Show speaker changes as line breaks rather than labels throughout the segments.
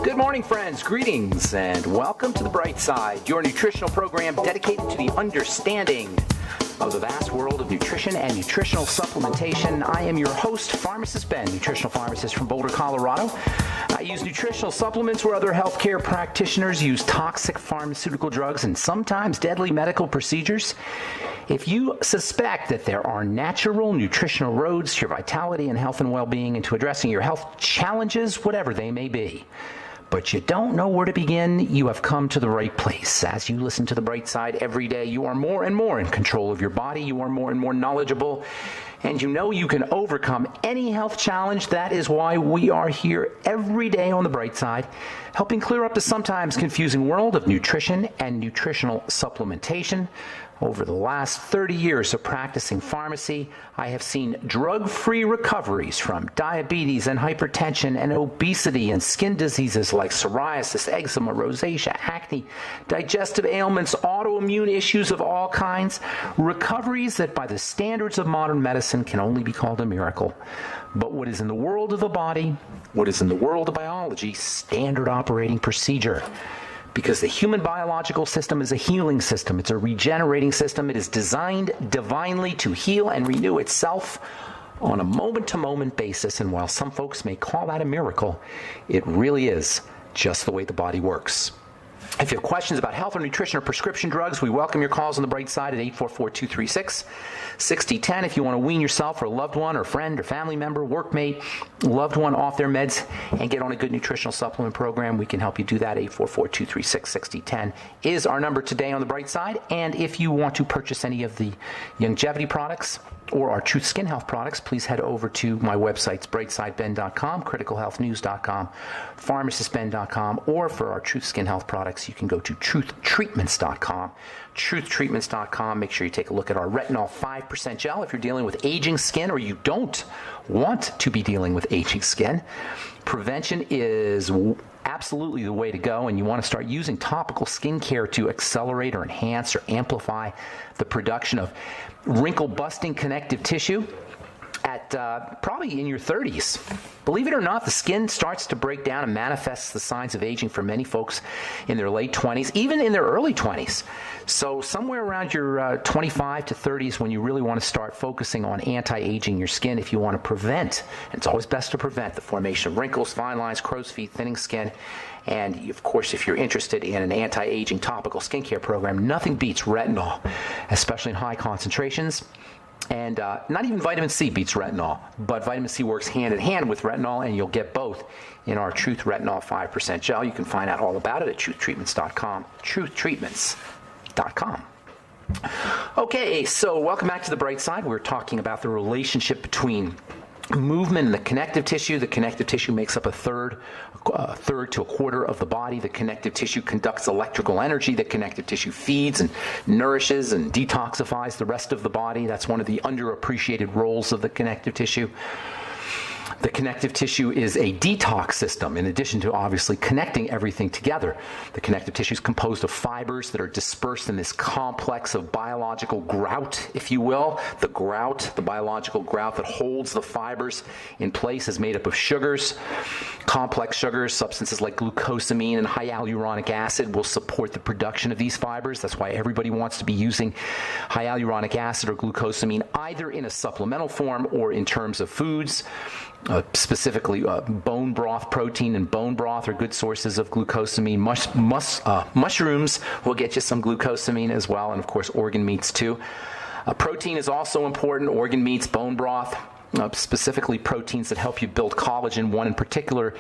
Good morning, friends. Greetings and welcome to The Bright Side, your nutritional program dedicated to the understanding of the vast world of nutrition and nutritional supplementation. I am your host, Pharmacist Ben, nutritional pharmacist from Boulder, Colorado. I use nutritional supplements where other healthcare practitioners use toxic pharmaceutical drugs and sometimes deadly medical procedures. If you suspect that there are natural nutritional roads to your vitality and health and well-being and to addressing your health challenges, whatever they may be, but you don't know where to begin, you have come to the right place. As you listen to The Bright Side every day, you are more and more in control of your body. You are more and more knowledgeable, and you know you can overcome any health challenge. That is why we are here every day on The Bright Side, helping clear up the sometimes confusing world of nutrition and nutritional supplementation. Over the last 30 years of practicing pharmacy, I have seen drug-free recoveries from diabetes and hypertension and obesity and skin diseases like psoriasis, eczema, rosacea, acne, digestive ailments, autoimmune issues of all kinds, recoveries that by the standards of modern medicine can only be called a miracle. But what is in the world of the body, what is in the world of biology, standard operating procedure. Because the human biological system is a healing system. It's a regenerating system. It is designed divinely to heal and renew itself on a moment-to-moment basis. And while some folks may call that a miracle, it really is just the way the body works. If you have questions about health or nutrition or prescription drugs, we welcome your calls on The Bright Side at 844-236-6010. If you want to wean yourself or a loved one or friend or family member, workmate, loved one off their meds and get on a good nutritional supplement program, we can help you do that. 844-236-6010 is our number today on The Bright Side. And if you want to purchase any of the longevity products or our Truth Skin Health products, please head over to my websites, brightsideben.com, criticalhealthnews.com, pharmacistben.com, or for our Truth Skin Health products, you can go to truthtreatments.com. Truthtreatments.com. Make sure you take a look at our retinol 5% gel if you're dealing with aging skin or you don't want to be dealing with aging skin. Prevention is absolutely the way to go, and you want to start using topical skincare to accelerate or enhance or amplify the production of wrinkle-busting connective tissue at probably in your 30s. Believe it or not, the skin starts to break down and manifests the signs of aging for many folks in their late 20s, even in their early 20s. So somewhere around your 25 to 30s when you really want to start focusing on anti-aging your skin if you want to prevent, and it's always best to prevent the formation of wrinkles, fine lines, crow's feet, thinning skin. And of course, if you're interested in an anti-aging topical skincare program, nothing beats retinol, especially in high concentrations. And not even vitamin C beats retinol, but vitamin C works hand in hand with retinol, and you'll get both in our Truth Retinol 5% gel. You can find out all about it at truthtreatments.com, truthtreatments.com. Okay, so welcome back to The Bright Side. We're talking about the relationship between movement and the connective tissue. The connective tissue makes up a third to a quarter of the body. The connective tissue conducts electrical energy. The connective tissue feeds and nourishes and detoxifies the rest of the body. That's one of the underappreciated roles of the connective tissue. The connective tissue is a detox system in addition to obviously connecting everything together. The connective tissue is composed of fibers that are dispersed in this complex of biological grout, if you will. The grout, the biological grout that holds the fibers in place, is made up of sugars. Complex sugars, substances like glucosamine and hyaluronic acid will support the production of these fibers. That's why everybody wants to be using hyaluronic acid or glucosamine either in a supplemental form or in terms of foods. Specifically, bone broth protein and bone broth are good sources of glucosamine. Mushrooms will get you some glucosamine as well, and of course organ meats too. Protein is also important. Organ meats, bone broth, specifically proteins that help you build collagen. One in particular,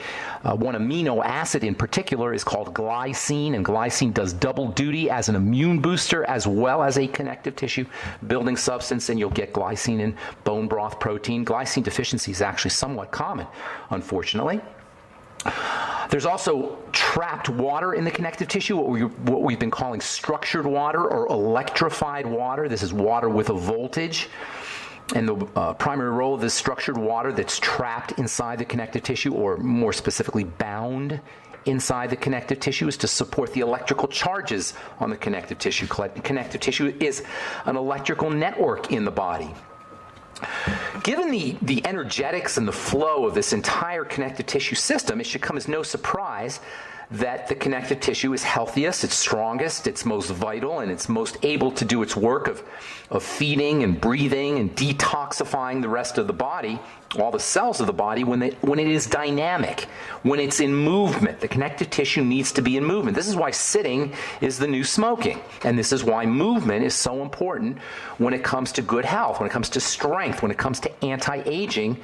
one amino acid in particular is called glycine, and glycine does double duty as an immune booster as well as a connective tissue building substance, and you'll get glycine in bone broth protein. Glycine deficiency is actually somewhat common, unfortunately. There's also trapped water in the connective tissue, what we've been calling structured water or electrified water. This is water with a voltage. And the primary role of this structured water that's trapped inside the connective tissue, or more specifically bound inside the connective tissue, is to support the electrical charges on the connective tissue. Connective tissue is an electrical network in the body. Given the energetics and the flow of this entire connective tissue system, it should come as no surprise that the connective tissue is healthiest, it's strongest, it's most vital, and it's most able to do its work of feeding and breathing and detoxifying the rest of the body, all the cells of the body, when it is dynamic, when it's in movement. The connective tissue needs to be in movement. This is why sitting is the new smoking, and this is why movement is so important when it comes to good health, when it comes to strength, when it comes to anti-aging,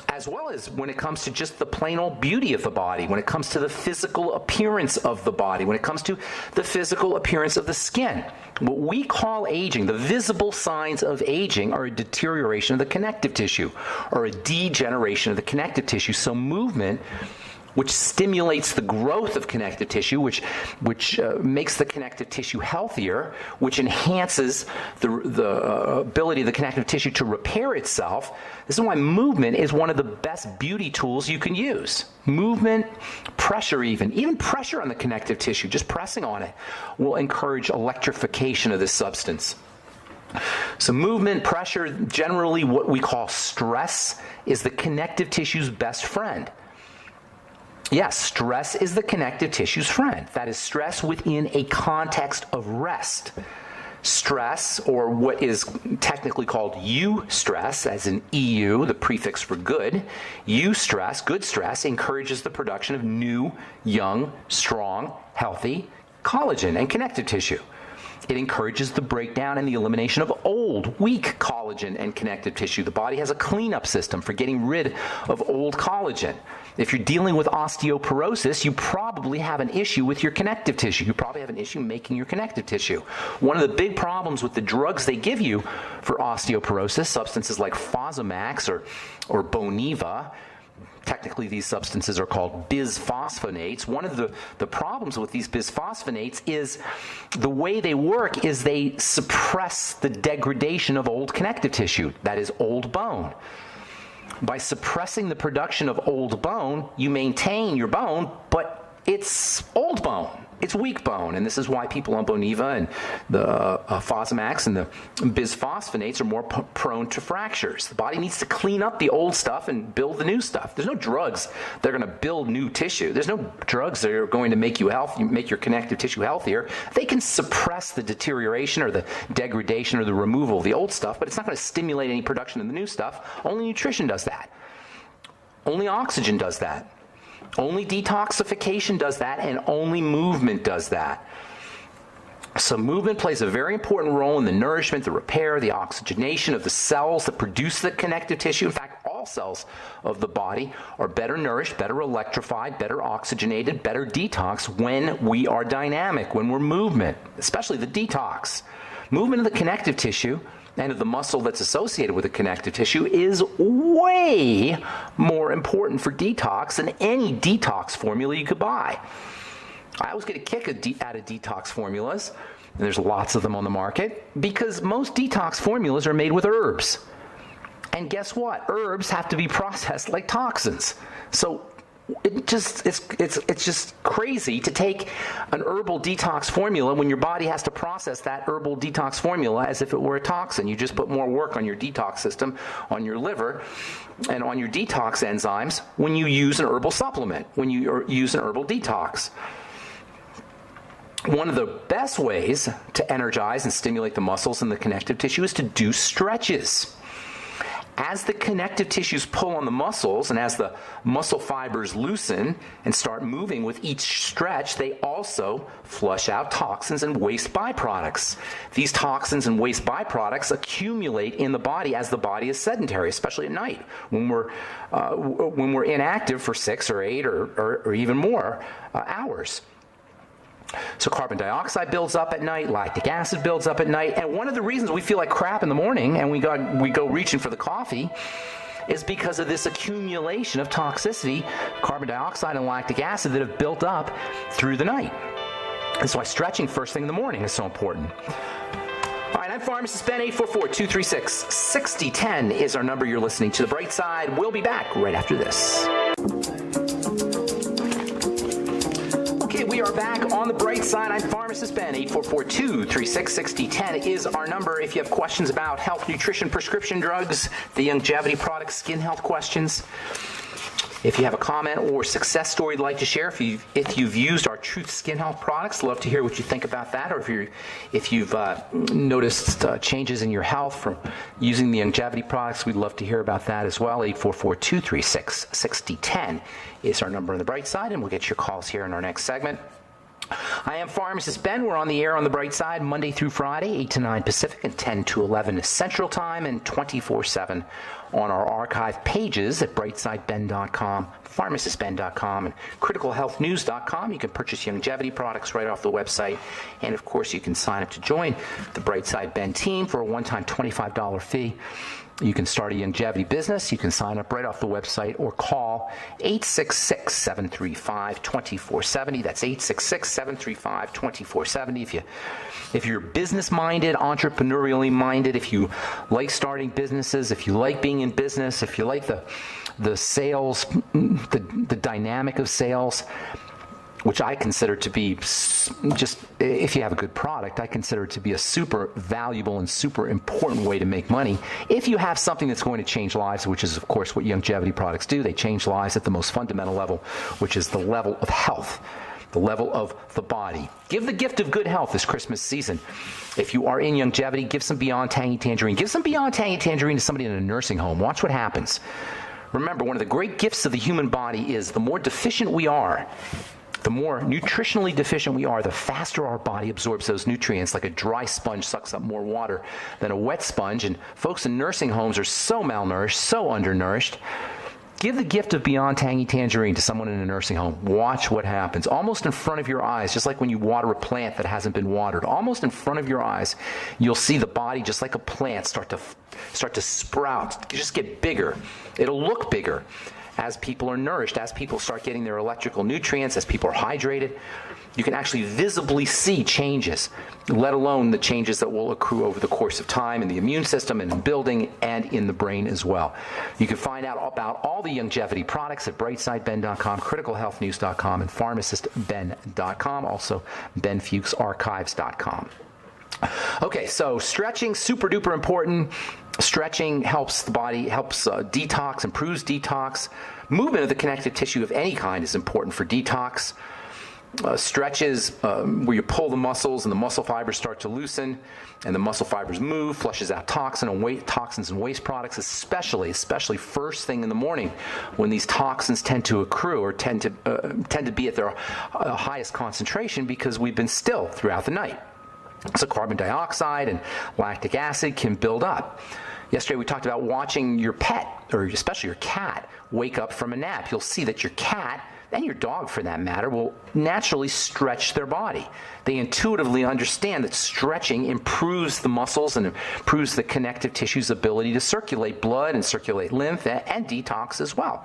as well as when it comes to just the plain old beauty of the body, when it comes to the physical appearance of the body, when it comes to the physical appearance of the skin. What we call aging, the visible signs of aging, are a deterioration of the connective tissue or a degeneration of the connective tissue. So movement, which stimulates the growth of connective tissue, which makes the connective tissue healthier, which enhances the ability of the connective tissue to repair itself. This is why movement is one of the best beauty tools you can use. Movement, pressure even pressure on the connective tissue, just pressing on it, will encourage electrification of this substance. So movement, pressure, generally what we call stress, is the connective tissue's best friend. Yes, stress is the connective tissue's friend. That is stress within a context of rest. Stress, or what is technically called eustress, as in EU, the prefix for good, eustress, good stress, encourages the production of new, young, strong, healthy collagen and connective tissue. It encourages the breakdown and the elimination of old, weak collagen and connective tissue. The body has a cleanup system for getting rid of old collagen. If you're dealing with osteoporosis, you probably have an issue with your connective tissue. You probably have an issue making your connective tissue. One of the big problems with the drugs they give you for osteoporosis, substances like Fosamax or Boniva, technically these substances are called bisphosphonates. One of the problems with these bisphosphonates is the way they work is they suppress the degradation of old connective tissue, that is old bone. By suppressing the production of old bone, you maintain your bone, but it's old bone. It's weak bone, and this is why people on Boniva and the Fosamax and the bisphosphonates are more prone to fractures. The body needs to clean up the old stuff and build the new stuff. There's no drugs that are going to build new tissue. There's no drugs that are going to make you healthy, make your connective tissue healthier. They can suppress the deterioration or the degradation or the removal of the old stuff, but it's not going to stimulate any production of the new stuff. Only nutrition does that. Only oxygen does that. Only detoxification does that, and only movement does that. So movement plays a very important role in the nourishment, the repair, the oxygenation of the cells that produce the connective tissue. In fact, all cells of the body are better nourished, better electrified, better oxygenated, better detoxed when we are dynamic, when we're movement, especially the detox. Movement of the connective tissue and of the muscle that's associated with the connective tissue is way more important for detox than any detox formula you could buy. I always get a kick out of detox formulas, and there's lots of them on the market, because most detox formulas are made with herbs. And guess what? Herbs have to be processed like toxins. So it's just crazy to take an herbal detox formula when your body has to process that herbal detox formula as if it were a toxin. You just put more work on your detox system, on your liver, and on your detox enzymes when you use an herbal supplement, when you use an herbal detox. One of the best ways to energize and stimulate the muscles and the connective tissue is to do stretches. As the connective tissues pull on the muscles and as the muscle fibers loosen and start moving with each stretch, they also flush out toxins and waste byproducts. These toxins and waste byproducts accumulate in the body as the body is sedentary, especially at night when we're inactive for 6 or 8 or even more hours. So carbon dioxide builds up at night, lactic acid builds up at night, and one of the reasons we feel like crap in the morning and we go reaching for the coffee is because of this accumulation of toxicity, carbon dioxide and lactic acid, that have built up through the night. That's why stretching first thing in the morning is so important. All right, I'm Pharmacist Ben. 844-236-6010 is our number. You're listening to The Bright Side. We'll be back right after this. We are back on the bright side. I'm Pharmacist Ben. 844-236-6010 is our number. If you have questions about health, nutrition, prescription drugs, the longevity products, skin health questions, if you have a comment or success story you'd like to share, if you've used our Truth Skin Health products, love to hear what you think about that. Or if you've noticed changes in your health from using the longevity products, we'd love to hear about that as well. 844-236-6010 is our number on the bright side, and we'll get your calls here in our next segment. I am Pharmacist Ben. We're on the air on the bright side Monday through Friday, 8 to 9 Pacific and 10 to 11 Central Time, and 24/7 on our archive pages at brightsideben.com, pharmacistben.com, and criticalhealthnews.com. You can purchase longevity products right off the website. And, of course, you can sign up to join the Brightside Ben team for a one-time $25 fee. You can start a longevity business. You can sign up right off the website or call 866-735-2470. That's 866-735-2470. If you're business-minded, entrepreneurially minded, if you like starting businesses, if you like being in business, if you like the sales, the dynamic of sales, which I consider to be just, if you have a good product, I consider it to be a super valuable and super important way to make money. If you have something that's going to change lives, which is, of course, what longevity products do. They change lives at the most fundamental level, which is the level of health, the level of the body. Give the gift of good health this Christmas season. If you are in longevity, give some Beyond Tangy Tangerine. Give some Beyond Tangy Tangerine to somebody in a nursing home. Watch what happens. Remember, one of the great gifts of the human body is the more deficient we are, the more nutritionally deficient we are, the faster our body absorbs those nutrients. Like a dry sponge sucks up more water than a wet sponge. And folks in nursing homes are so malnourished, so undernourished. Give the gift of Beyond Tangy Tangerine to someone in a nursing home. Watch what happens. Almost in front of your eyes, just like when you water a plant that hasn't been watered, almost in front of your eyes, you'll see the body, just like a plant, start to sprout, just get bigger. It'll look bigger as people are nourished, as people start getting their electrical nutrients, as people are hydrated. You can actually visibly see changes, let alone the changes that will accrue over the course of time in the immune system and in building and in the brain as well. You can find out about all the longevity products at brightsideben.com, criticalhealthnews.com, and pharmacistben.com, also benfuchsarchives.com. Okay, so stretching, super duper important. Stretching helps the body, helps detox, improves detox. Movement of the connective tissue of any kind is important for detox. Stretches where you pull the muscles and the muscle fibers start to loosen and the muscle fibers move, flushes out toxins and waste products, especially first thing in the morning when these toxins tend to accrue or tend to be at their highest concentration because we've been still throughout the night. So carbon dioxide and lactic acid can build up. Yesterday we talked about watching your pet, or especially your cat, wake up from a nap. You'll see that your cat, and your dog for that matter, will naturally stretch their body. They intuitively understand that stretching improves the muscles and improves the connective tissue's ability to circulate blood and circulate lymph and detox as well.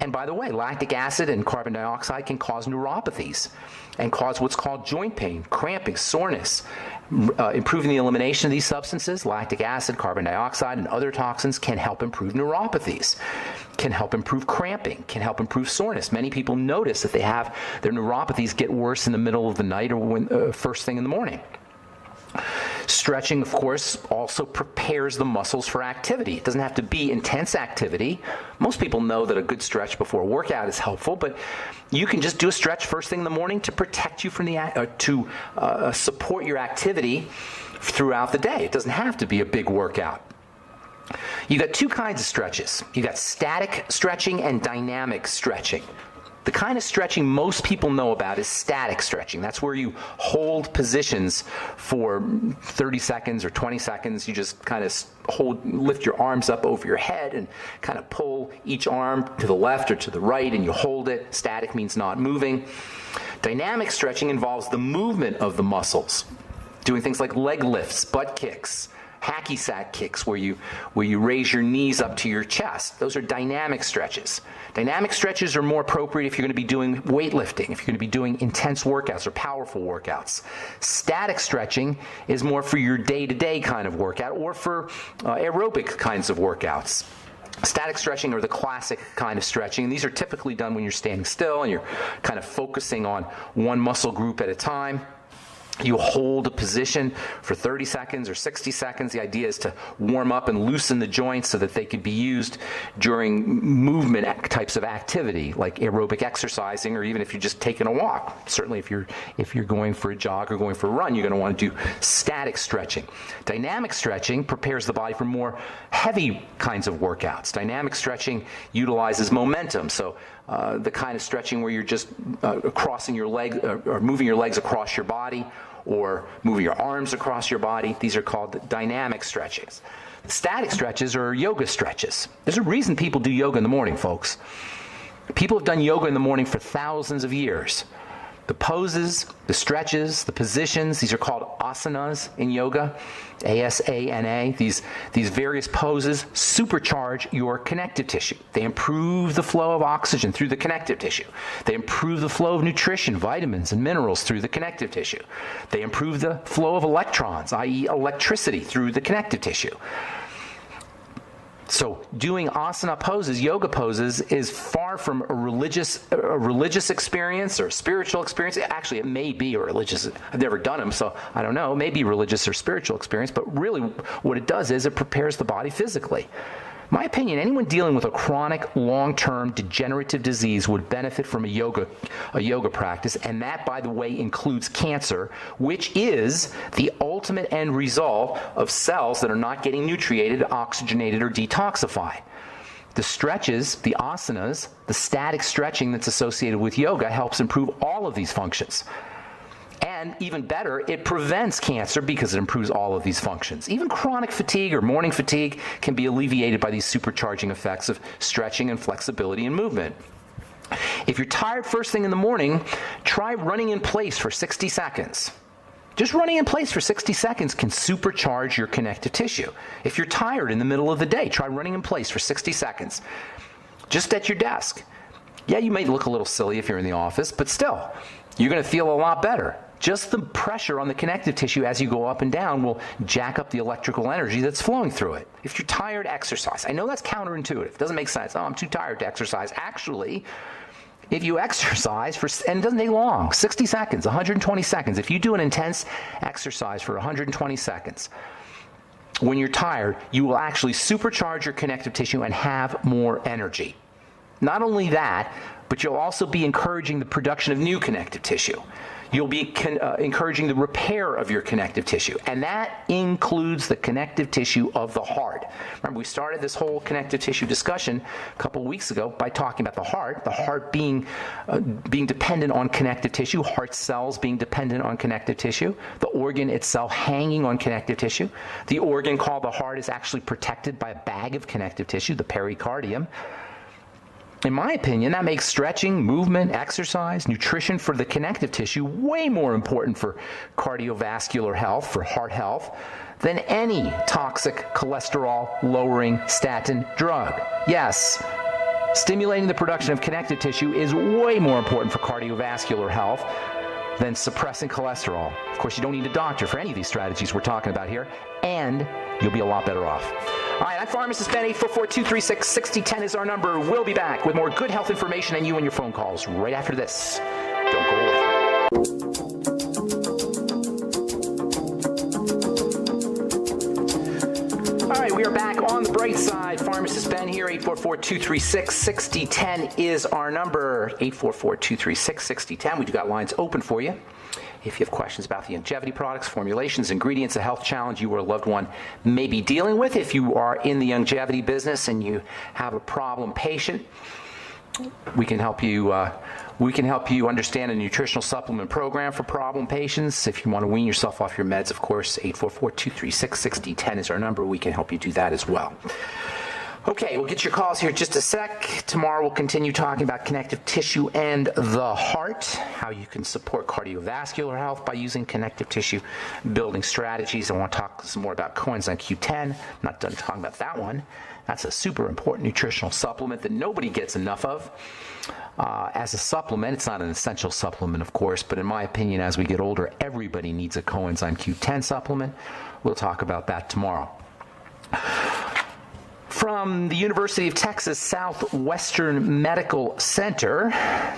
And by the way, lactic acid and carbon dioxide can cause neuropathies and cause what's called joint pain, cramping, soreness. Improving the elimination of these substances, lactic acid, carbon dioxide, and other toxins can help improve neuropathies, can help improve cramping, can help improve soreness. Many people notice that they have their neuropathies get worse in the middle of the night or first thing in the morning. Stretching, of course, also prepares the muscles for activity. It doesn't have to be intense activity. Most people know that a good stretch before a workout is helpful, but you can just do a stretch first thing in the morning to protect you from support your activity throughout the day. It doesn't have to be a big workout. You got two kinds of stretches. You got static stretching and dynamic stretching. The kind of stretching most people know about is static stretching. That's where you hold positions for 30 seconds or 20 seconds. You just kind of lift your arms up over your head and kind of pull each arm to the left or to the right, and you hold it. Static means not moving. Dynamic stretching involves the movement of the muscles, doing things like leg lifts, butt kicks, hacky sack kicks where you raise your knees up to your chest. Those are dynamic stretches. Dynamic stretches are more appropriate if you're going to be doing weightlifting, if you're going to be doing intense workouts or powerful workouts. Static stretching is more for your day-to-day kind of workout or for aerobic kinds of workouts. Static stretching are the classic kind of stretching, and these are typically done when you're standing still and you're kind of focusing on one muscle group at a time. You hold a position for 30 seconds or 60 seconds. The idea is to warm up and loosen the joints so that they could be used during movement types of activity, like aerobic exercising, or even if you're just taking a walk. Certainly if you're going for a jog or going for a run, you're going to want to do static stretching. Dynamic stretching prepares the body for more heavy kinds of workouts. Dynamic stretching utilizes momentum. So the kind of stretching where you're just crossing your leg or moving your legs across your body or moving your arms across your body. These are called dynamic stretches. Static stretches are yoga stretches. There's a reason people do yoga in the morning, folks. People have done yoga in the morning for thousands of years. The poses, the stretches, the positions, these are called asanas in yoga, A-S-A-N-A. These various poses supercharge your connective tissue. They improve the flow of oxygen through the connective tissue. They improve the flow of nutrition, vitamins, and minerals through the connective tissue. They improve the flow of electrons, i.e. electricity, through the connective tissue. So doing asana poses, yoga poses, is far from a religious experience or spiritual experience. Actually, it may be a religious. I've never done them, so I don't know. It may be religious or spiritual experience, but really what it does is it prepares the body physically. In my opinion, anyone dealing with a chronic, long-term degenerative disease would benefit from a yoga practice, and that, by the way, includes cancer, which is the ultimate end result of cells that are not getting nutriated, oxygenated, or detoxified. The stretches, the asanas, the static stretching that's associated with yoga helps improve all of these functions. And even better, it prevents cancer because it improves all of these functions. Even chronic fatigue or morning fatigue can be alleviated by these supercharging effects of stretching and flexibility and movement. If you're tired first thing in the morning, try running in place for 60 seconds. Just running in place for 60 seconds can supercharge your connective tissue. If you're tired in the middle of the day, try running in place for 60 seconds, just at your desk. Yeah, you may look a little silly if you're in the office, but still, you're going to feel a lot better. Just the pressure on the connective tissue as you go up and down will jack up the electrical energy that's flowing through it. If you're tired, exercise. I know that's counterintuitive. It doesn't make sense. Oh, I'm too tired to exercise. Actually, if you exercise and it doesn't take long, 60 seconds, 120 seconds, if you do an intense exercise for 120 seconds, when you're tired, you will actually supercharge your connective tissue and have more energy. Not only that, but you'll also be encouraging the production of new connective tissue. You'll be encouraging the repair of your connective tissue, and that includes the connective tissue of the heart. Remember, we started this whole connective tissue discussion a couple of weeks ago by talking about the heart being dependent on connective tissue, heart cells being dependent on connective tissue, the organ itself hanging on connective tissue. The organ called the heart is actually protected by a bag of connective tissue, the pericardium. In my opinion, that makes stretching, movement, exercise, nutrition for the connective tissue way more important for cardiovascular health, for heart health, than any toxic cholesterol-lowering statin drug. Yes, stimulating the production of connective tissue is way more important for cardiovascular health than suppressing cholesterol. Of course, you don't need a doctor for any of these strategies we're talking about here, and you'll be a lot better off. All right, I'm Pharmacist Ben. 844-236-6010 is our number. We'll be back with more good health information and you and your phone calls right after this. Don't go away. All right, we are back on the bright side. Pharmacist Ben here. 844-236-6010 is our number. 844-236-6010. We do got lines open for you. If you have questions about the longevity products, formulations, ingredients, a health challenge you or a loved one may be dealing with, if you are in the longevity business and you have a problem patient, we can help you. We can help you understand a nutritional supplement program for problem patients. If you want to wean yourself off your meds, of course, 844-236-6010 is our number. We can help you do that as well. Okay, we'll get your calls here in just a sec. Tomorrow we'll continue talking about connective tissue and the heart, how you can support cardiovascular health by using connective tissue building strategies. I want to talk some more about coenzyme Q10. I'm not done talking about that one. That's a super important nutritional supplement that nobody gets enough of. As a supplement, it's not an essential supplement, of course, but in my opinion, as we get older, everybody needs a coenzyme Q10 supplement. We'll talk about that tomorrow. From the University of Texas Southwestern Medical Center,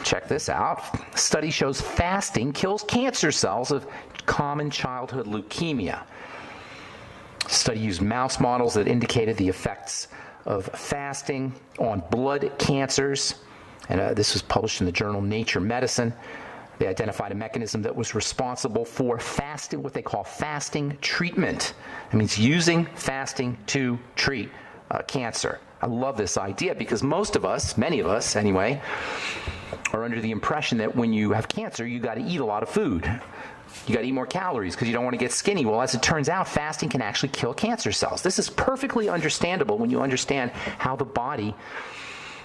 check this out. Study shows fasting kills cancer cells of common childhood leukemia. Study used mouse models that indicated the effects of fasting on blood cancers. And this was published in the journal Nature Medicine. They identified a mechanism that was responsible for fasting, what they call fasting treatment. It means using fasting to treat cancer. I love this idea because most of us, many of us anyway, are under the impression that when you have cancer, you got to eat a lot of food. You got to eat more calories because you don't want to get skinny. Well, as it turns out, fasting can actually kill cancer cells. This is perfectly understandable when you understand how the body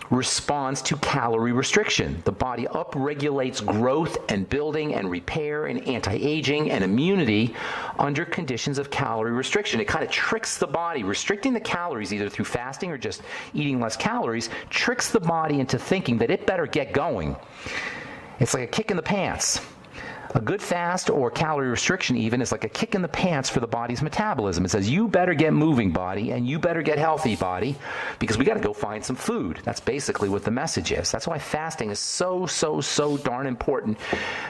responds to calorie restriction. The body upregulates growth and building and repair and anti-aging and immunity under conditions of calorie restriction. It kind of tricks the body. Restricting the calories either through fasting or just eating less calories tricks the body into thinking that it better get going. It's like a kick in the pants. A good fast or calorie restriction even is like a kick in the pants for the body's metabolism. It says, you better get moving, body, and you better get healthy, body, because we got to go find some food. That's basically what the message is. That's why fasting is so darn important,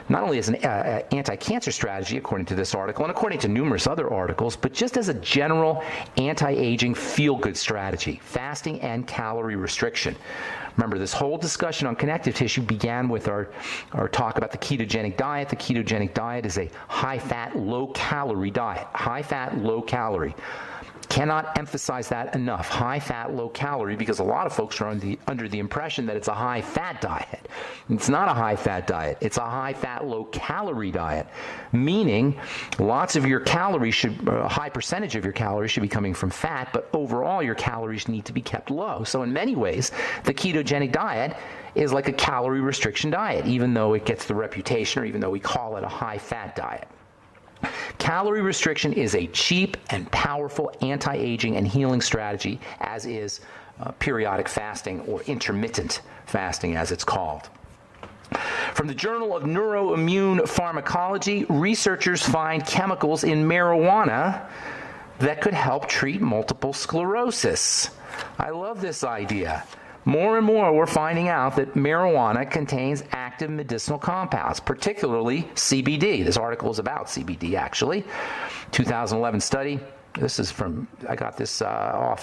not only as an anti-cancer strategy, according to this article, and according to numerous other articles, but just as a general anti-aging feel-good strategy, fasting and calorie restriction. Remember, this whole discussion on connective tissue began with our talk about the ketogenic diet. The ketogenic diet is a high-fat, low-calorie diet. High-fat, low-calorie. Cannot emphasize that enough. High-fat, low-calorie, because a lot of folks are under the impression that it's a high-fat diet. It's not a high-fat diet. It's a high-fat, low-calorie diet, meaning lots of your calories a high percentage of your calories should be coming from fat, but overall your calories need to be kept low. So in many ways, the ketogenic diet is like a calorie restriction diet, even though it gets the reputation, or even though we call it a high-fat diet. Calorie restriction is a cheap and powerful anti-aging and healing strategy, as is periodic fasting, or intermittent fasting as it's called. From the Journal of Neuroimmune Pharmacology, researchers find chemicals in marijuana that could help treat multiple sclerosis. I love this idea. More and more, we're finding out that marijuana contains active medicinal compounds, particularly CBD. This article is about CBD, actually. 2011 study. This is from, I got this from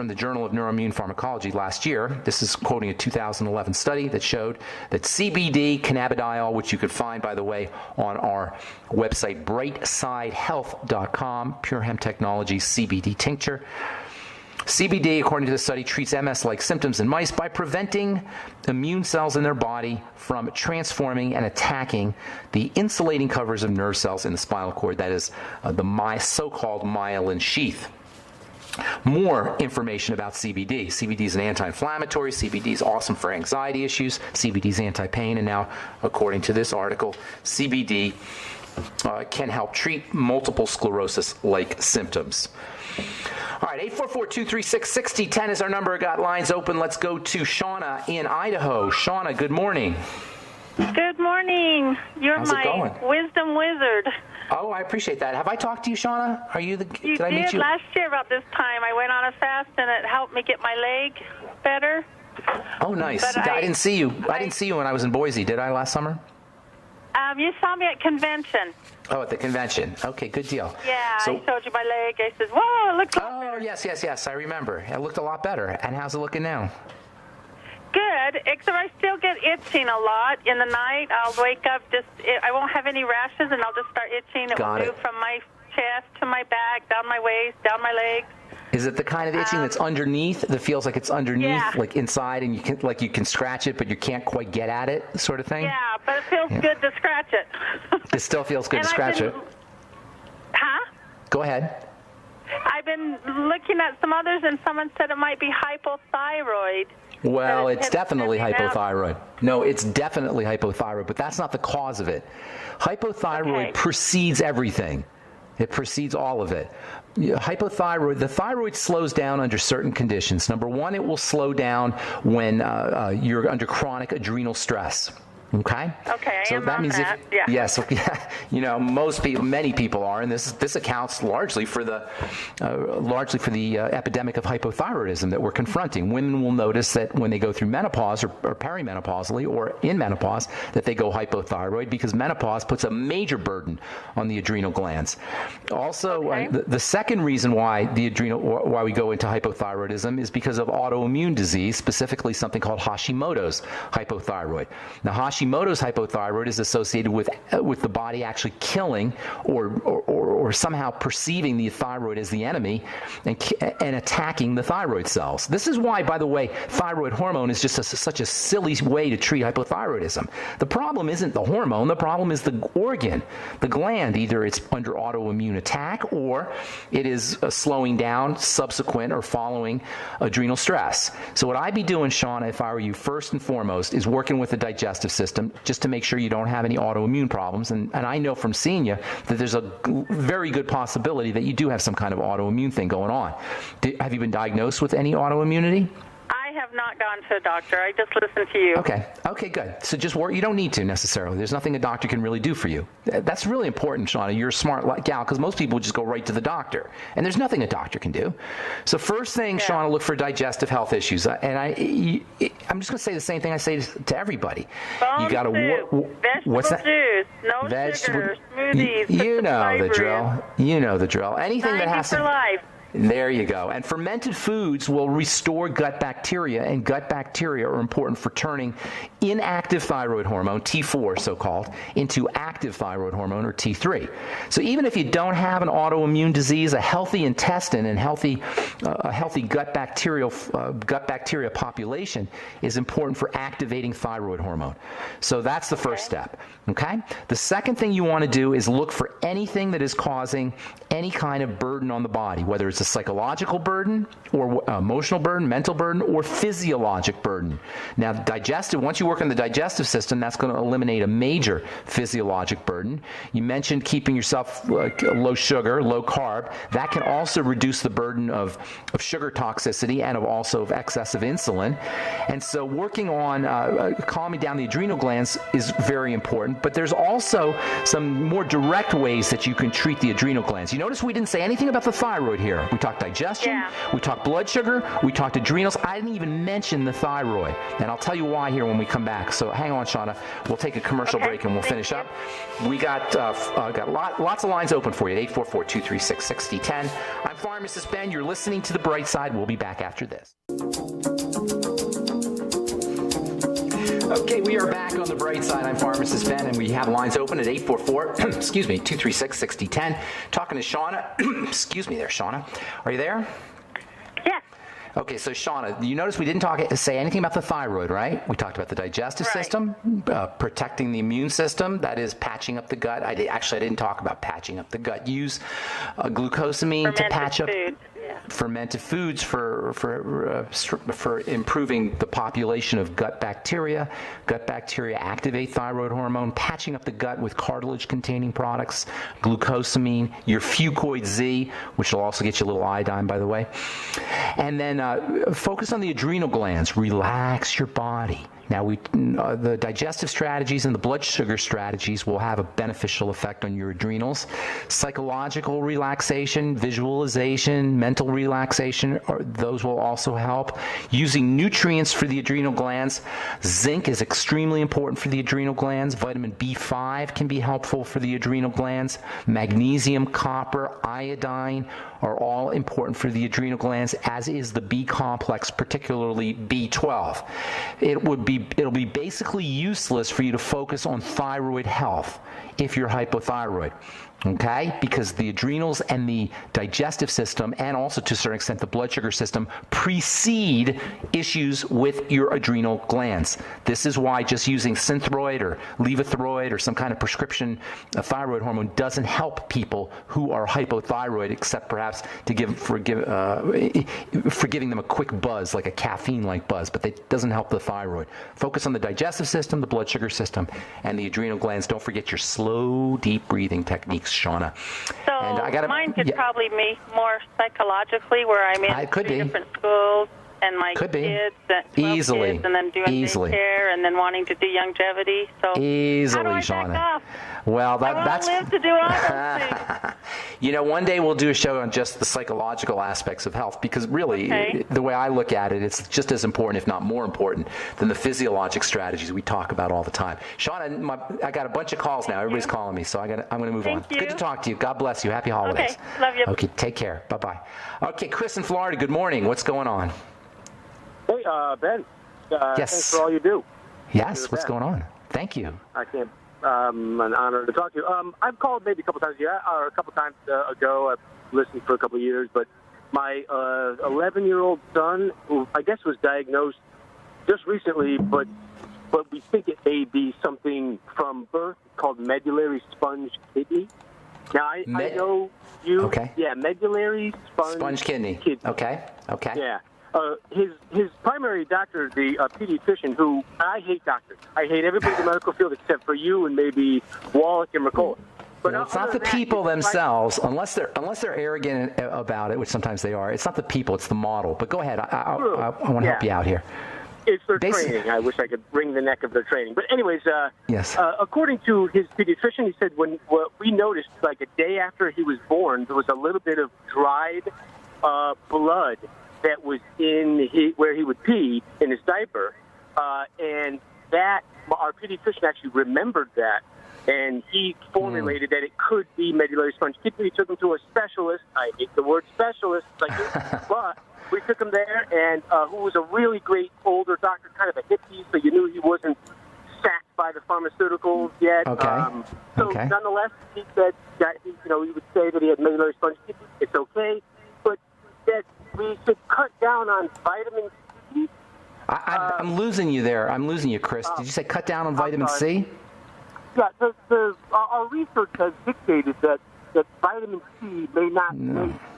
the Journal of Neuroimmune Pharmacology last year. This is quoting a 2011 study that showed that CBD, cannabidiol, which you could find, by the way, on our website, brightsidehealth.com, Pure Hemp Technology CBD tincture. CBD, according to the study, treats MS-like symptoms in mice by preventing immune cells in their body from transforming and attacking the insulating covers of nerve cells in the spinal cord, that is, the so-called myelin sheath. More information about CBD. CBD is an anti-inflammatory. CBD is awesome for anxiety issues. CBD is anti-pain. And now, according to this article, CBD can help treat multiple sclerosis-like symptoms. All right, 844-236-6010 is our number. I got lines open. Let's go to Shauna in Idaho. Shauna, good morning.
Good morning. You're
How's it going?
my wisdom wizard.
Oh, I appreciate that. Have I talked to you, Shauna? Are you the?
You
did I meet you
last year about this time. I went on a fast and it helped me get my leg better.
Oh, nice.
But
I didn't see you. I didn't see you when I was in Boise. Did I last summer?
You saw me at convention.
Oh, at the convention. Okay, good deal.
Yeah,
So,
I showed you my leg. I said, whoa, it looks a lot
oh,
better.
yes. I remember. It looked a lot better. And how's it looking now?
Good, except I still get itching a lot in the night. I'll wake up, I won't have any rashes, and I'll just start itching. It will move from my chest to my back, down my waist, down my legs.
Is it the kind of itching that's underneath, that feels like it's underneath, like inside, and you can scratch it, but you can't quite get at it, sort of thing?
Yeah, but it feels good to scratch it.
It still feels good to scratch it.
Huh?
Go ahead.
I've been looking at some others, and someone said it might be hypothyroid.
Well, it's definitely hypothyroid. No, it's definitely hypothyroid, but that's not the cause of it. Hypothyroid precedes everything. It precedes all of it. Hypothyroid, the thyroid slows down under certain conditions. Number one, it will slow down when you're under chronic adrenal stress.
Okay,
so that means yes, many people are, and this accounts largely for the epidemic of hypothyroidism that we're confronting. Women will notice that when they go through menopause or perimenopausally or in menopause that they go hypothyroid because menopause puts a major burden on the adrenal glands. Also, the second reason why we go into hypothyroidism is because of autoimmune disease, specifically something called Hashimoto's hypothyroid. Now, Hashimoto's hypothyroid is associated with the body actually killing or somehow perceiving the thyroid as the enemy and attacking the thyroid cells. This is why, by the way, thyroid hormone is just such a silly way to treat hypothyroidism. The problem isn't the hormone. The problem is the organ, the gland. Either it's under autoimmune attack or it is slowing down subsequent or following adrenal stress. So what I'd be doing, Shauna, if I were you, first and foremost, is working with the digestive system just to make sure you don't have any autoimmune problems. And I know from seeing you that there's a very good possibility that you do have some kind of autoimmune thing going on. Have you been diagnosed with any autoimmunity?
I have not gone to a doctor. I just listened to you.
Okay, good. So just work. You don't need to necessarily. There's nothing a doctor can really do for you. That's really important, Shauna. You're a smart gal because most people just go right to the doctor, and there's nothing a doctor can do. So first thing, Shauna, look for digestive health issues. And I'm just going to say the same thing I say to everybody.
You got to vegetable juice, no sugar, smoothies.
You know the drill. You know the drill. Anything that has to.
Life.
There you go. And fermented foods will restore gut bacteria, and gut bacteria are important for turning inactive thyroid hormone, T4 so-called, into active thyroid hormone, or T3. So even if you don't have an autoimmune disease, a healthy intestine and a healthy gut bacteria population is important for activating thyroid hormone. So that's the first step. Okay? The second thing you want to do is look for anything that is causing any kind of burden on the body, whether it's a psychological burden or emotional burden, mental burden, or physiologic burden. Now, once you work on the digestive system, that's going to eliminate a major physiologic burden. You mentioned keeping yourself low sugar, low carb. That can also reduce the burden of sugar toxicity and of excessive insulin. And so working on calming down the adrenal glands is very important, but there's also some more direct ways that you can treat the adrenal glands. You notice we didn't say anything about the thyroid here. We talked digestion, we talked blood sugar, we talked adrenals. I didn't even mention the thyroid, and I'll tell you why here when we come back. So hang on, Shauna. We'll take a commercial break and we'll finish up. We got lots of lines open for you at 844-236-6010. I'm Pharmacist Ben. You're listening to The Bright Side. We'll be back after this. Okay, we are back on The Bright Side. I'm Pharmacist Ben, and we have lines open at 844-236-6010. Talking to Shauna. Excuse me there, Shauna. Are you there?
Yeah.
Okay, so Shauna, you notice we didn't say anything about the thyroid, right? We talked about the digestive system, protecting the immune system, that is patching up the gut. I didn't talk about patching up the gut. Use glucosamine to patch up. Fermented foods for improving the population of gut bacteria. Gut bacteria activate thyroid hormone, patching up the gut with cartilage-containing products, glucosamine, your Fucoid Z, which will also get you a little iodine, by the way. And then focus on the adrenal glands. Relax your body. Now, the digestive strategies and the blood sugar strategies will have a beneficial effect on your adrenals. Psychological relaxation, visualization, mental relaxation, those will also help. Using nutrients for the adrenal glands. Zinc is extremely important for the adrenal glands. Vitamin B5 can be helpful for the adrenal glands. Magnesium, copper, iodine are all important for the adrenal glands, as is the B complex, particularly B12. It'll be basically useless for you to focus on thyroid health if you're hypothyroid. Okay? Because the adrenals and the digestive system, and also to a certain extent the blood sugar system, precede issues with your adrenal glands. This is why just using Synthroid or Levothyroid or some kind of prescription thyroid hormone doesn't help people who are hypothyroid, except perhaps for giving them a quick buzz, like a caffeine-like buzz, but it doesn't help the thyroid. Focus on the digestive system, the blood sugar system, and the adrenal glands. Don't forget your slow, deep breathing techniques, Shauna.
So and mine could probably be more psychologically, where I'm in three different schools. and my
Could be.
kids, 12
Easily.
kids, and then doing daycare, and then wanting to do longevity. So
Easily,
how do I
Shauna.
back off?
Well,
I want
that's
to live to do all those things.
You know, one day we'll do a show on just the psychological aspects of health, because really, the way I look at it, it's just as important, if not more important, than the physiologic strategies we talk about all the time. Shauna, I got a bunch of calls now. Everybody's calling me, so I'm going to move on.
Thank you.
Good to talk to you. God bless you. Happy holidays.
Okay, love you.
Okay, take care. Bye-bye. Okay, Chris in Florida, good morning. What's going on?
Hey, Ben.
Yes.
Thanks for all you do.
Yes, what's going on? Thank you.
I can't. An honor to talk to you. I've called maybe a couple times or a couple times ago. I've listened for a couple of years, but my 11-year-old son, who I guess was diagnosed just recently, but we think it may be something from birth called medullary sponge kidney. Now I know you.
Okay.
Yeah, medullary
Sponge kidney. Okay.
Yeah. His primary doctor, the pediatrician, who I hate doctors. I hate everybody in the medical field except for you and maybe Wallach and McCullough. But
it's not the people themselves, unless they're arrogant about it, which sometimes they are. It's not the people; it's the model. But go ahead. I want to help you out here.
It's their training. I wish I could wring the neck of their training. But anyways,
yes.
According to his pediatrician, he said what we noticed, like a day after he was born, there was a little bit of dried blood that was in where he would pee in his diaper, and that our pediatrician actually remembered that, and he formulated that it could be medullary sponge kidney. We took him to a specialist. I hate the word specialist, but we took him there, and who was a really great older doctor, kind of a hippie, so you knew he wasn't sacked by the pharmaceuticals yet.
Okay.
So nonetheless, he said that he would say that he had medullary sponge kidney. It's okay, but that we should cut down on vitamin C.
I'm losing you there. I'm losing you, Chris. Did you say cut down on vitamin C?
Yeah, our research has dictated that vitamin C may not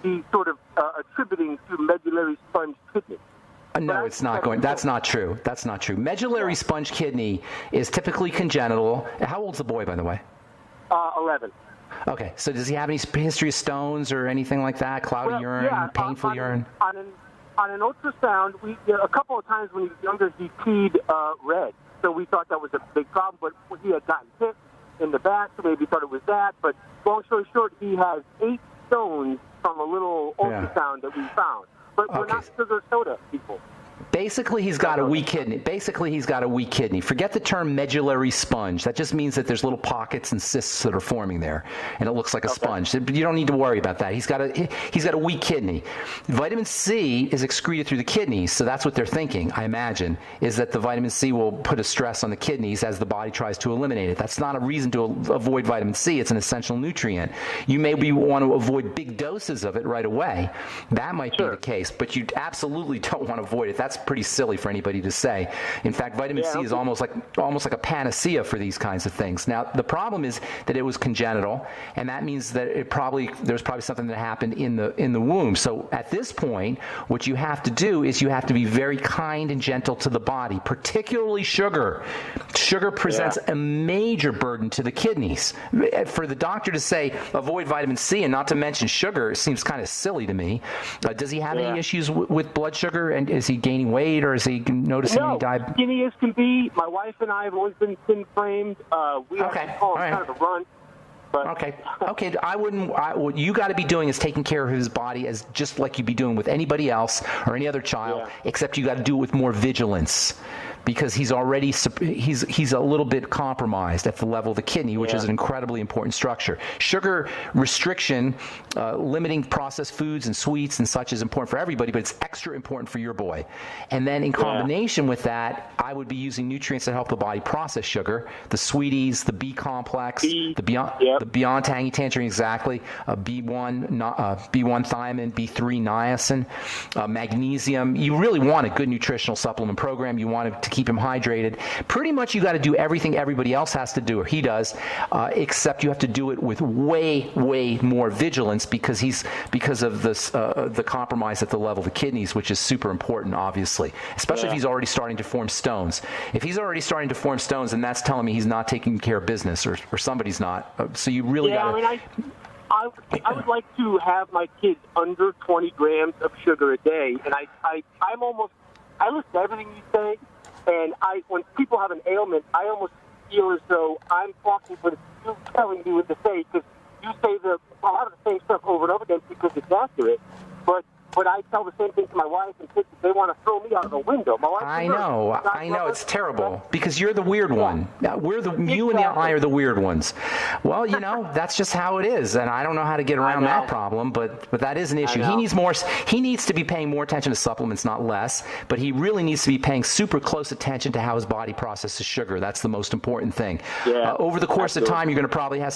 be sort of attributing to medullary sponge kidney.
No, it's not going. That's not true. That's not true. Medullary sponge kidney is typically congenital. How old's the boy, by the way?
11.
Okay, so does he have any history of stones or anything like that? Cloudy urine, painful urine?
On an ultrasound, a couple of times when he was younger, he peed red. So we thought that was a big problem, but he had gotten hit in the back, so maybe thought it was that. But long story short, he has 8 stones from a little ultrasound that we found. But we're not sugar soda people.
Basically, he's got a weak kidney. Forget the term medullary sponge. That just means that there's little pockets and cysts that are forming there, and it looks like a sponge. You don't need to worry about that. He's got a weak kidney. Vitamin C is excreted through the kidneys, so that's what they're thinking, I imagine, is that the vitamin C will put a stress on the kidneys as the body tries to eliminate it. That's not a reason to avoid vitamin C. It's an essential nutrient. You maybe want to avoid big doses of it right away. That might be the case, but you absolutely don't want to avoid it. That's pretty silly for anybody to say. In fact, vitamin C is almost like a panacea for these kinds of things. Now, the problem is that it was congenital, and that means that there's probably something that happened in the womb. So at this point, what you have to do is you have to be very kind and gentle to the body, particularly sugar. Sugar presents a major burden to the kidneys. For the doctor to say avoid vitamin C and not to mention sugar seems kind of silly to me. Does he have any issues with blood sugar, and is he gaining weight, or is he noticing any diabetes?
Skinny as can be. My wife and I have always been thin-framed. We actually call him kind of a runt. But
Okay. What you got to be doing is taking care of his body as just like you'd be doing with anybody else or any other child, except you got to do it with more vigilance, because he's already he's a little bit compromised at the level of the kidney, which is an incredibly important structure. Sugar restriction, limiting processed foods and sweets and such is important for everybody, but it's extra important for your boy. And then in combination with that, I would be using nutrients that help the body process sugar, the sweeties, the B complex, the beyond tangy tangerine, exactly, B1 thiamine, B3 niacin, magnesium. You really want a good nutritional supplement program. You want to keep him hydrated. Pretty much you got to do everything everybody else has to do, or he does, except you have to do it with way more vigilance, because of this the compromise at the level of the kidneys, which is super important, obviously, especially if he's already starting to form stones. If he's already starting to form stones, then that's telling me he's not taking care of business, or somebody's not. So you really got to.
I would like to have my kids under 20 grams of sugar a day, and I listen to everything you say, and when people have an ailment, I almost feel as though I'm talking, but you're telling me what to say, because you say a lot of the same stuff over and over again because it's accurate, but I tell the same thing to my wife and kids that they want to throw me out of the window. My wife
I know, it's terrible because you're the weird one. You and I are the weird ones. Well, that's just how it is, and I don't know how to get around that problem, but that is an issue. He needs to be paying more attention to supplements, not less, but he really needs to be paying super close attention to how his body processes sugar. That's the most important thing.
Yeah,
over the course of time, he's going to probably have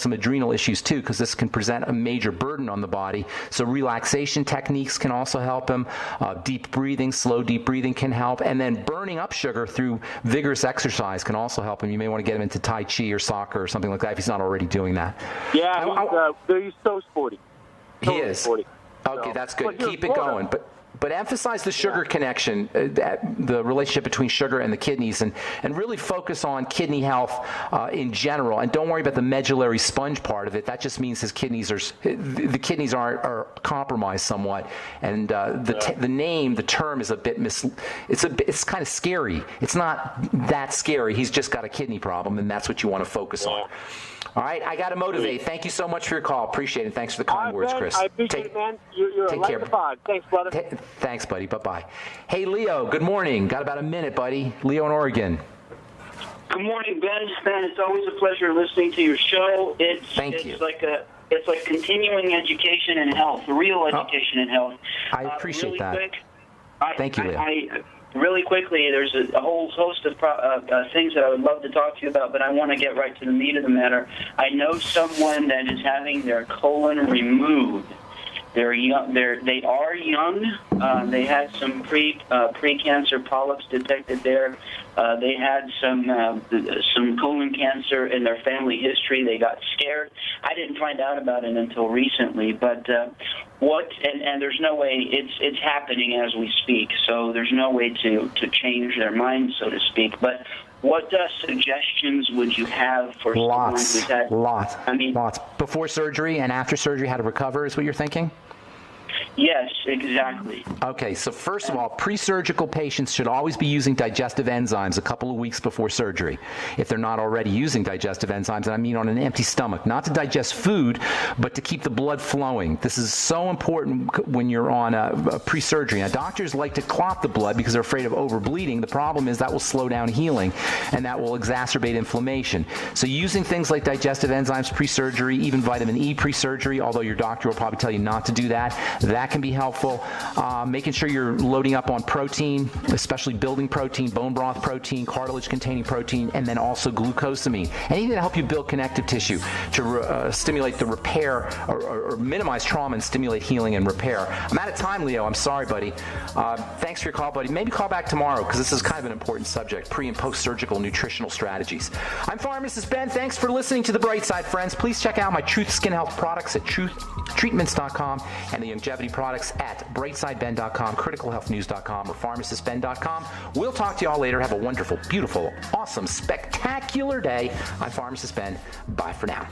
some adrenal issues too, because this can present a major burden on the body. So relaxation techniques can also help him. Deep breathing, slow deep breathing can help. And then burning up sugar through vigorous exercise can also help him. You may want to get him into Tai Chi or soccer or something like that if he's not already doing that.
Yeah, he's so sporty.
He is.
Sporty.
Okay, that's good. Keep it going. But emphasize the sugar connection, the relationship between sugar and the kidneys, and really focus on kidney health in general. And don't worry about the medullary sponge part of it. That just means the kidneys are compromised somewhat. And the term is a bit it's kind of scary. It's not that scary. He's just got a kidney problem, and that's what you want to focus on. All right, I got to motivate. Thank you so much for your call. Appreciate it. Thanks for the kind words, Chris.
I appreciate it, man. You're a light in the fog. Thanks, brother.
Thanks, buddy. Bye-bye. Hey, Leo, good morning. Got about a minute, buddy. Leo in Oregon.
Good morning, Ben. Ben, it's always a pleasure listening to your show.
Thank you.
It's like continuing education in health, real education in health.
I appreciate
really
that.
Quick,
Thank you, Leo.
Really quickly, there's a whole host of things that I would love to talk to you about, but I want to get right to the meat of the matter. I know someone that is having their colon removed. They're young. They are young. They had some pre-cancer polyps detected there. They had some colon cancer in their family history. They got scared. I didn't find out about it until recently. But and there's no way it's happening as we speak. So there's no way to change their mind, so to speak. But what suggestions would you have for someone who's had
lots? Before surgery and after surgery, how to recover is what you're thinking?
Yes, exactly.
Okay, so first of all, pre-surgical patients should always be using digestive enzymes a couple of weeks before surgery. If they're not already using digestive enzymes, and I mean on an empty stomach, not to digest food, but to keep the blood flowing. This is so important when you're on a pre-surgery. Now, doctors like to clot the blood because they're afraid of overbleeding. The problem is that will slow down healing, and that will exacerbate inflammation. So using things like digestive enzymes pre-surgery, even vitamin E pre-surgery, although your doctor will probably tell you not to do that, that can be helpful. Making sure you're loading up on protein, especially building protein, bone broth protein, cartilage-containing protein, and then also glucosamine. Anything to help you build connective tissue to stimulate the repair or minimize trauma and stimulate healing and repair. I'm out of time, Leo. I'm sorry, buddy. Thanks for your call, buddy. Maybe call back tomorrow because this is kind of an important subject, pre- and post-surgical nutritional strategies. I'm Pharmacist Ben. Thanks for listening to The Bright Side, friends. Please check out my Truth Skin Health products at truthtreatments.com and the longevity products at brightsideben.com, criticalhealthnews.com, or pharmacistben.com. We'll talk to you all later. Have a wonderful, beautiful, awesome, spectacular day. I'm Pharmacist Ben. Bye for now.